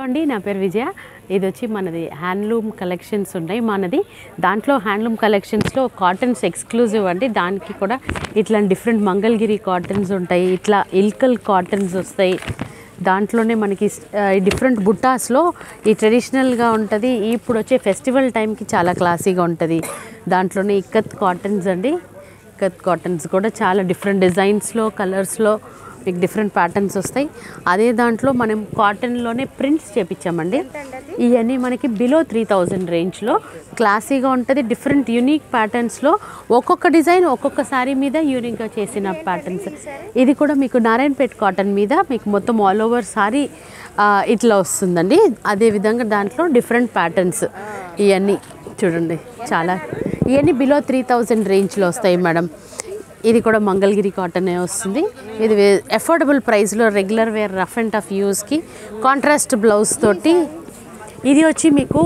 అండి నా పేరు విజయ. ఇది వచ్చి మనది హ్యాండ్లూమ్ కలెక్షన్స్ ఉన్నాయి మనది. దాంట్లో హ్యాండ్లూమ్ కలెక్షన్స్లో కాటన్స్ ఎక్స్క్లూజివ్ అండి. దానికి కూడా ఇట్లా డిఫరెంట్ మంగళగిరి కాటన్స్ ఉంటాయి, ఇట్లా ఇల్కల్ కాటన్స్ వస్తాయి. దాంట్లోనే మనకి డిఫరెంట్ బుట్టాస్లో ఈ ట్రెడిషనల్గా ఉంటుంది. ఇప్పుడు వచ్చే ఫెస్టివల్ టైంకి చాలా క్లాసీగా ఉంటుంది. దాంట్లోనే ఇక్కత్ కాటన్స్ అండి. ఇక్కత్ కాటన్స్ కూడా చాలా డిఫరెంట్ డిజైన్స్లో కలర్స్లో మీకు డిఫరెంట్ ప్యాటర్న్స్ వస్తాయి. అదే దాంట్లో మనం కాటన్లోనే ప్రింట్స్ చేపించామండి. ఇవన్నీ మనకి బిలో 3000 రేంజ్లో క్లాసీగా ఉంటుంది. డిఫరెంట్ యూనిక్ ప్యాటర్న్స్లో ఒక్కొక్క డిజైన్ ఒక్కొక్క శారీ మీద యూనిక్గా చేసిన ప్యాటర్న్స్. ఇది కూడా మీకు నారాయణపేట్ కాటన్ మీద మీకు మొత్తం ఆల్ ఓవర్ శారీ ఇట్లా వస్తుందండి. అదేవిధంగా దాంట్లో డిఫరెంట్ ప్యాటర్న్స్ ఇవన్నీ చూడండి. చాలా ఇవన్నీ బిలో 3000 రేంజ్లో వస్తాయి మేడం. ఇది కూడా మంగళగిరి కాటనే వస్తుంది. ఇది అఫోర్డబుల్ ప్రైస్లో regular wear rough and tough యూస్కి కాంట్రాస్ట్ బ్లౌజ్ తోటి. ఇది వచ్చి మీకు